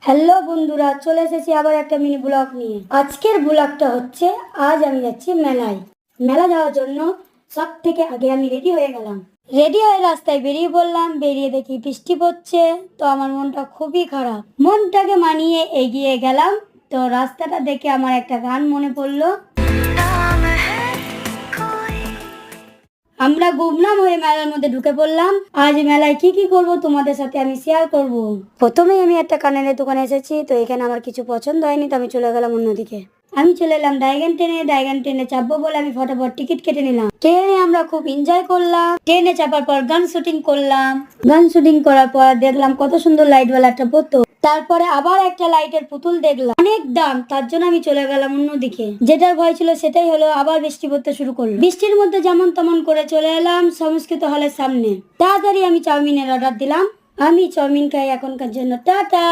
Hello বন্ধুরা, চলে এসেছি আবার একটা মিনি ব্লগ নিয়ে। আজকের ব্লগটা হচ্ছে আজ আমি যাচ্ছি মেলায়। মেলা যাওয়ার জন্য সব থেকে আগে আমি রেডি হয়ে গেলাম। রেডি হয়ে রাস্তায় বেরিয়ে পড়লাম। বেরিয়ে দেখি বৃষ্টি পড়ছে, তো আমার মনটা খুবই খারাপ। মনটাকে মানিয়ে এগিয়ে গেলাম। তো রাস্তাটা দেখে আমার একটা গান মনে পড়লো। আমরা গুমনাম হয়ে মেলার মধ্যে ঢুকে পড়লাম। আজ মেলায় কি কি করব তোমাদের সাথে আমি শেয়ার করব। প্রথমেই আমি একটা কানের দোকানে এসেছি, তো এখানে আমার কিছু পছন্দ হয়নি, তো আমি চলে গেলাম অন্যদিকে। আমি চলে এলাম ডাইগান ট্রেনে চাপবো বলে আমি ফটাফট টিকিট কেটে নিলাম। ট্রেনে আমরা খুব এনজয় করলাম। ট্রেনে চাপার পর গান শুটিং করলাম। গান শুটিং করার পর দেখলাম কত সুন্দর লাইটওয়ালা একটা বোতল। তারপরে আবার একটা লাইটের পুতুল দেখলাম, অনেক দাম, তার জন্য আমি চলে গেলাম অন্যদিকে। যেটার ভয় ছিল সেটাই হলো, আবার বৃষ্টি পড়তে শুরু করলো। বৃষ্টির মধ্যে যেমন তেমন করে চলে এলাম সংস্কৃত হলের সামনে। তাড়াতাড়ি আমি চাউমিনের অর্ডার দিলাম। আমি চাউমিন খাই এখনকার জন্য। টাটা।